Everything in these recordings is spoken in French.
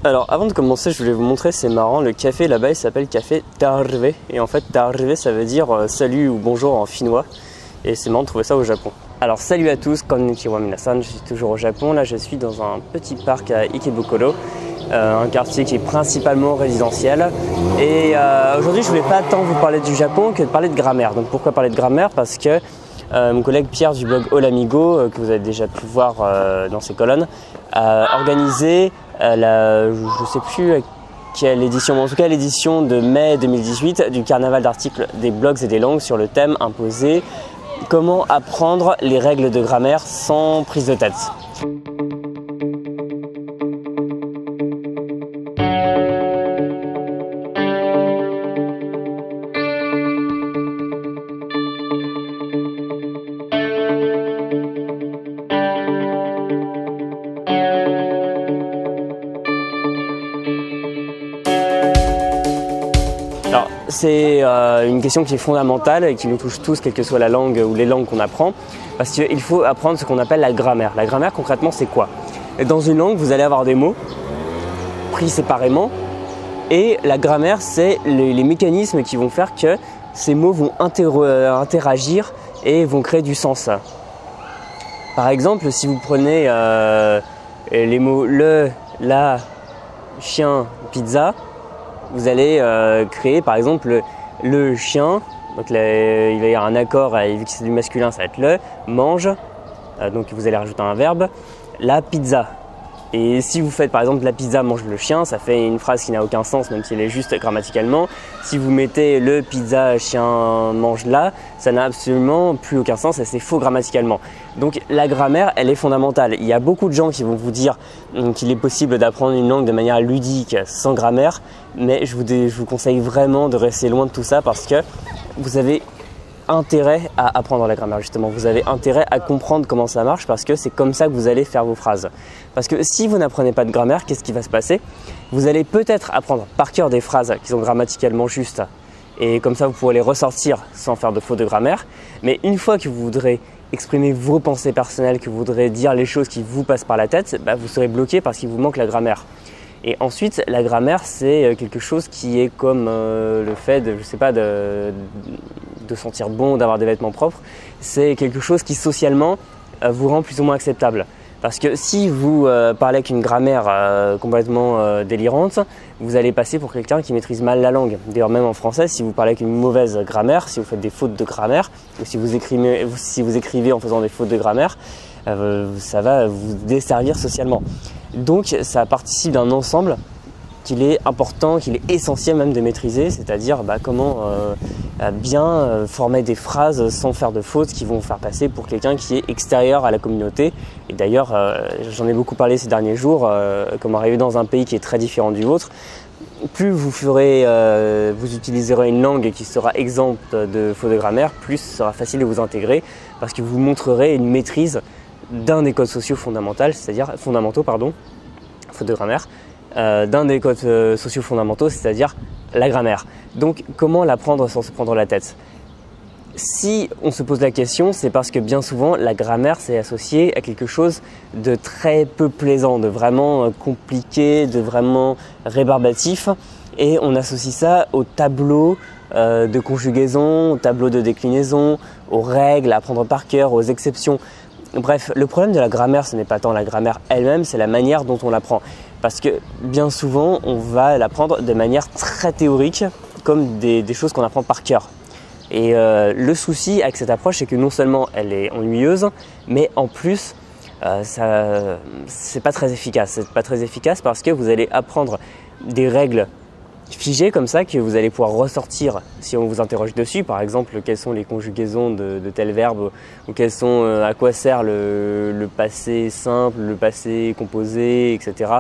Alors avant de commencer, je voulais vous montrer, c'est marrant, le café là-bas il s'appelle café Tarve. Et en fait Tarve ça veut dire salut ou bonjour en finnois. Et c'est marrant de trouver ça au Japon. Alors salut à tous, konnichiwa minasan, je suis toujours au Japon. Là je suis dans un petit parc à Ikebukuro, un quartier qui est principalement résidentiel. Et aujourd'hui je voulais pas tant vous parler du Japon que de parler de grammaire. Donc pourquoi parler de grammaire? Parce que mon collègue Pierre du blog Olamigo, que vous avez déjà pu voir dans ses colonnes, a organisé je ne sais plus quelle édition, mais en tout cas l'édition de mai 2018 du carnaval d'articles des blogs et des langues sur le thème imposé « Comment apprendre les règles de grammaire sans prise de tête ». Alors, c'est une question qui est fondamentale et qui nous touche tous, quelle que soit la langue ou les langues qu'on apprend, parce qu'il faut apprendre ce qu'on appelle la grammaire. La grammaire, concrètement, c'est quoi? Dans une langue, vous allez avoir des mots pris séparément, et la grammaire, c'est les mécanismes qui vont faire que ces mots vont interagir et vont créer du sens. Par exemple, si vous prenez les mots le, la, chien, pizza, vous allez créer par exemple le chien, donc il va y avoir un accord, vu que c'est du masculin ça va être le, mange, donc vous allez rajouter un verbe, la pizza. Et si vous faites par exemple la pizza mange le chien, ça fait une phrase qui n'a aucun sens même si elle est juste grammaticalement. Si vous mettez le pizza chien mange la, ça n'a absolument plus aucun sens et c'est faux grammaticalement. Donc la grammaire elle est fondamentale. Il y a beaucoup de gens qui vont vous dire qu'il est possible d'apprendre une langue de manière ludique sans grammaire, mais je vous conseille vraiment de rester loin de tout ça parce que vous avez intérêt à apprendre la grammaire justement, vous avez intérêt à comprendre comment ça marche parce que c'est comme ça que vous allez faire vos phrases. Parce que si vous n'apprenez pas de grammaire, qu'est-ce qui va se passer? Vous allez peut-être apprendre par cœur des phrases qui sont grammaticalement justes et comme ça vous pourrez les ressortir sans faire de fautes de grammaire, mais une fois que vous voudrez exprimer vos pensées personnelles, que vous voudrez dire les choses qui vous passent par la tête, vous serez bloqué parce qu'il vous manque la grammaire. Et ensuite, la grammaire, c'est quelque chose qui est comme le fait de, je sais pas, de sentir bon, d'avoir des vêtements propres. C'est quelque chose qui socialement vous rend plus ou moins acceptable. Parce que si vous parlez avec une grammaire complètement délirante, vous allez passer pour quelqu'un qui maîtrise mal la langue. D'ailleurs, même en français, si vous parlez avec une mauvaise grammaire, si vous faites des fautes de grammaire, ou si vous écrivez en faisant des fautes de grammaire, ça va vous desservir socialement. Donc ça participe d'un ensemble qu'il est important, qu'il est essentiel même de maîtriser, c'est-à-dire comment bien former des phrases sans faire de fautes qui vont faire passer pour quelqu'un qui est extérieur à la communauté. Et d'ailleurs, j'en ai beaucoup parlé ces derniers jours, comme arriver dans un pays qui est très différent du vôtre. Plus vous utiliserez une langue qui sera exempte de fautes de grammaire, plus ce sera facile de vous intégrer parce que vous montrerez une maîtrise d'un des codes sociaux fondamentaux, c'est-à-dire faute de grammaire, d'un des codes sociaux fondamentaux, c'est-à-dire la grammaire. Donc comment l'apprendre sans se prendre la tête? Si on se pose la question, c'est parce que bien souvent la grammaire c'est associé à quelque chose de très peu plaisant, de vraiment compliqué, de vraiment rébarbatif, et on associe ça au tableau de conjugaison, au tableau de déclinaison, aux règles à apprendre par cœur, aux exceptions. Bref, le problème de la grammaire, ce n'est pas tant la grammaire elle-même, c'est la manière dont on l'apprend. Parce que bien souvent, on va l'apprendre de manière très théorique, comme des choses qu'on apprend par cœur. Et le souci avec cette approche, c'est que non seulement elle est ennuyeuse, mais en plus, c'est pas très efficace. C'est pas très efficace parce que vous allez apprendre des règles figé comme ça que vous allez pouvoir ressortir si on vous interroge dessus. Par exemple, quelles sont les conjugaisons de tel verbe ou quels sont, à quoi sert le passé simple, le passé composé, etc.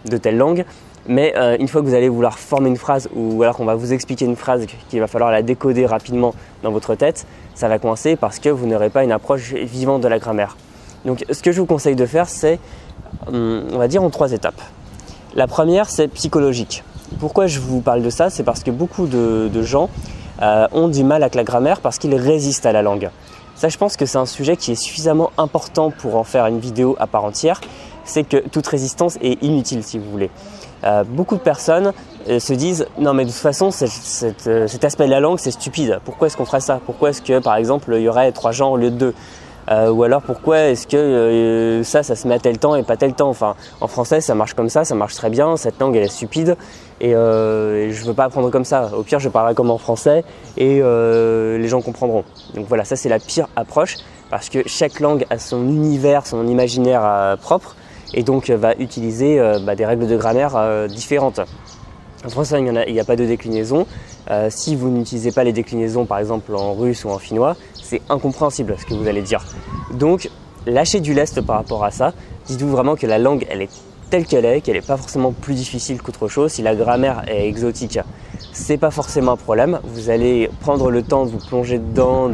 de telle langue. Mais une fois que vous allez vouloir former une phrase ou alors qu'on va vous expliquer une phrase qu'il va falloir la décoder rapidement dans votre tête, ça va coincer parce que vous n'aurez pas une approche vivante de la grammaire. Donc ce que je vous conseille de faire, c'est, on va dire en 3 étapes. La première, c'est psychologique. Pourquoi je vous parle de ça? C'est parce que beaucoup de gens ont du mal avec la grammaire parce qu'ils résistent à la langue. Ça, je pense que c'est un sujet qui est suffisamment important pour en faire une vidéo à part entière. C'est que toute résistance est inutile si vous voulez. beaucoup de personnes se disent non mais de toute façon cet aspect de la langue c'est stupide, pourquoi est-ce qu'on ferait ça, pourquoi est-ce que par exemple il y aurait 3 genres au lieu de 2, ou alors pourquoi est-ce que ça se met à tel temps et pas tel temps, enfin en français ça marche comme ça marche très bien, cette langue elle est stupide et je veux pas apprendre comme ça, au pire je parlerai comme en français et les gens comprendront. Donc voilà, ça c'est la pire approche parce que chaque langue a son univers, son imaginaire propre et donc va utiliser des règles de grammaire différentes. En français, il n'y a pas de déclinaison. Si vous n'utilisez pas les déclinaisons, par exemple en russe ou en finnois, c'est incompréhensible ce que vous allez dire. Donc, lâchez du lest par rapport à ça. Dites-vous vraiment que la langue, elle est telle qu'elle n'est pas forcément plus difficile qu'autre chose. Si la grammaire est exotique, c'est pas forcément un problème. Vous allez prendre le temps de vous plonger dedans,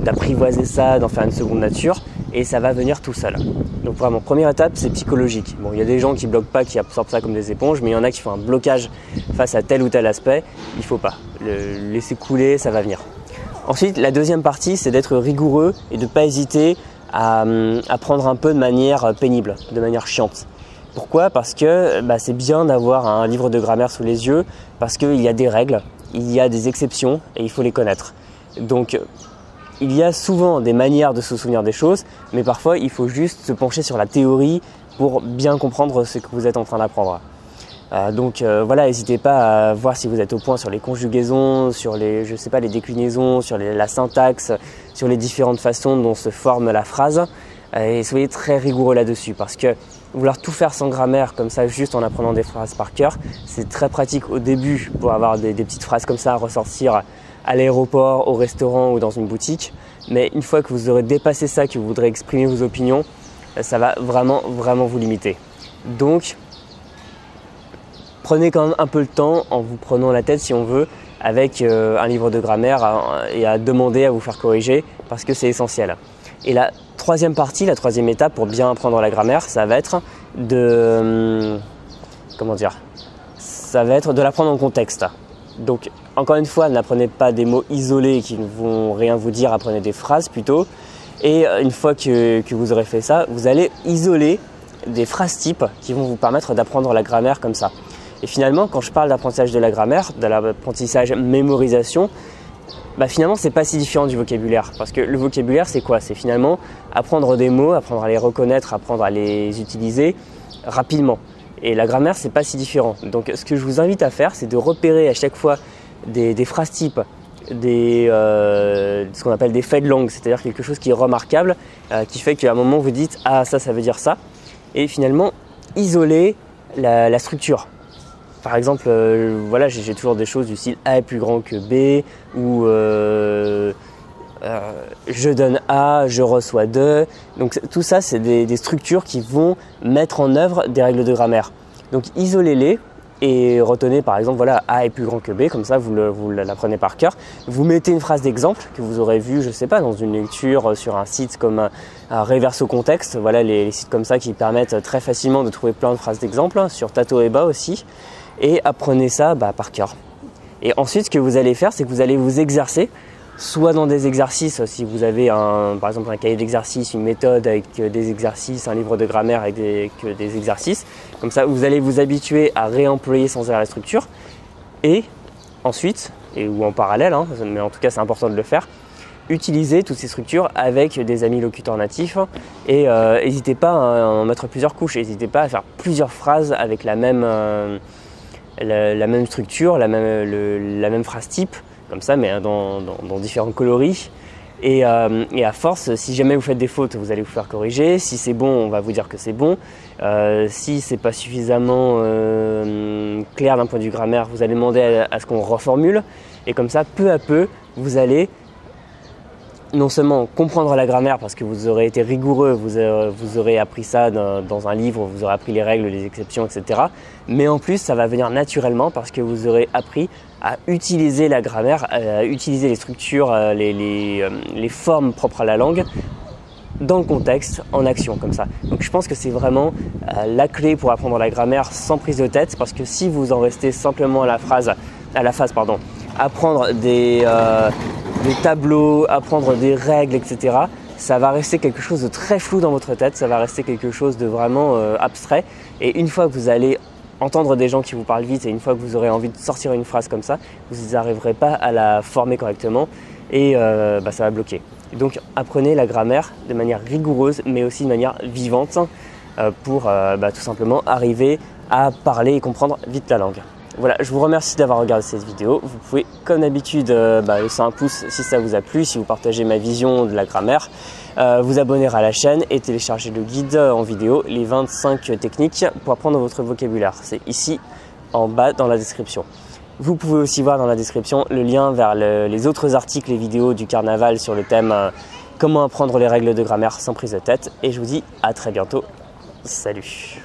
d'apprivoiser ça, d'en faire une seconde nature. Et ça va venir tout seul. Donc vraiment, première étape, c'est psychologique. Bon, il y a des gens qui bloquent pas, qui absorbent ça comme des éponges, mais il y en a qui font un blocage face à tel ou tel aspect. Il faut pas. Le laisser couler, ça va venir. Ensuite, la deuxième partie, c'est d'être rigoureux et de ne pas hésiter à apprendre un peu de manière pénible, de manière chiante. Pourquoi ? Parce que c'est bien d'avoir un livre de grammaire sous les yeux, parce qu'il y a des règles, il y a des exceptions et il faut les connaître. Donc, il y a souvent des manières de se souvenir des choses, mais parfois il faut juste se pencher sur la théorie pour bien comprendre ce que vous êtes en train d'apprendre. Voilà, n'hésitez pas à voir si vous êtes au point sur les conjugaisons, sur les déclinaisons, sur la syntaxe, sur les différentes façons dont se forme la phrase. Et soyez très rigoureux là-dessus parce que vouloir tout faire sans grammaire comme ça, juste en apprenant des phrases par cœur, c'est très pratique au début pour avoir des petites phrases comme ça à ressortir à l'aéroport, au restaurant ou dans une boutique. Mais une fois que vous aurez dépassé ça, que vous voudrez exprimer vos opinions, ça va vraiment vous limiter. Donc, prenez quand même un peu le temps en vous prenant la tête si on veut avec un livre de grammaire et à demander à vous faire corriger parce que c'est essentiel. Et la troisième partie, la troisième étape pour bien apprendre la grammaire, ça va être de l'apprendre en contexte. Donc, encore une fois, n'apprenez pas des mots isolés qui ne vont rien vous dire, apprenez des phrases plutôt. Et une fois que vous aurez fait ça, vous allez isoler des phrases types qui vont vous permettre d'apprendre la grammaire comme ça. Et finalement, quand je parle d'apprentissage de la grammaire, de l'apprentissage mémorisation, finalement, c'est pas si différent du vocabulaire. Parce que le vocabulaire, c'est quoi ? C'est finalement apprendre des mots, apprendre à les reconnaître, apprendre à les utiliser rapidement. Et la grammaire, c'est pas si différent. Donc, ce que je vous invite à faire, c'est de repérer à chaque fois des phrases types, ce qu'on appelle des faits de langue, c'est-à-dire quelque chose qui est remarquable, qui fait qu'à un moment vous dites « Ah, ça veut dire ça ». Et finalement, isoler la structure. Par exemple, j'ai toujours des choses du style A est plus grand que B, ou je donne A, je reçois 2. Donc tout ça, c'est des structures qui vont mettre en œuvre des règles de grammaire. Donc isolez-les et retenez par exemple, A est plus grand que B, comme ça vous l'apprenez par cœur. Vous mettez une phrase d'exemple que vous aurez vue, je sais pas, dans une lecture sur un site comme un Reverso Contexte. Voilà les sites comme ça qui permettent très facilement de trouver plein de phrases d'exemple, sur Tatoeba aussi. Et apprenez ça par cœur. Et ensuite, ce que vous allez faire, c'est que vous allez vous exercer, soit dans des exercices, si vous avez par exemple un cahier d'exercices, une méthode avec des exercices, un livre de grammaire avec des exercices. Comme ça, vous allez vous habituer à réemployer sans arrêt la structure. Et ensuite, ou en parallèle, mais en tout cas c'est important de le faire, utilisez toutes ces structures avec des amis locuteurs natifs et n'hésitez pas à en mettre plusieurs couches, n'hésitez pas à faire plusieurs phrases avec la même structure, la même phrase type, comme ça, mais dans différents coloris. Et à force, si jamais vous faites des fautes, vous allez vous faire corriger. Si c'est bon, on va vous dire que c'est bon. Si c'est pas suffisamment clair d'un point de vue grammaire, vous allez demander à ce qu'on reformule. Et comme ça, peu à peu, vous allez non seulement comprendre la grammaire parce que vous aurez été rigoureux, vous aurez appris ça dans un livre, vous aurez appris les règles, les exceptions, etc. Mais en plus, ça va venir naturellement parce que vous aurez appris à utiliser la grammaire, à utiliser les structures, les formes propres à la langue dans le contexte, en action, comme ça. Donc je pense que c'est vraiment la clé pour apprendre la grammaire sans prise de tête, parce que si vous en restez simplement à la phase, apprendre des tableaux, apprendre des règles, etc., ça va rester quelque chose de très flou dans votre tête, ça va rester quelque chose de vraiment abstrait. Et une fois que vous allez entendre des gens qui vous parlent vite et une fois que vous aurez envie de sortir une phrase comme ça, vous n'arriverez pas à la former correctement et ça va bloquer. Donc apprenez la grammaire de manière rigoureuse mais aussi de manière vivante pour tout simplement arriver à parler et comprendre vite la langue. Voilà, je vous remercie d'avoir regardé cette vidéo. Vous pouvez, comme d'habitude, laisser un pouce si ça vous a plu, si vous partagez ma vision de la grammaire, vous abonner à la chaîne et télécharger le guide en vidéo, les 25 techniques pour apprendre votre vocabulaire. C'est ici en bas dans la description. Vous pouvez aussi voir dans la description le lien vers les autres articles et vidéos du carnaval sur le thème comment apprendre les règles de grammaire sans prise de tête. Et je vous dis à très bientôt. Salut!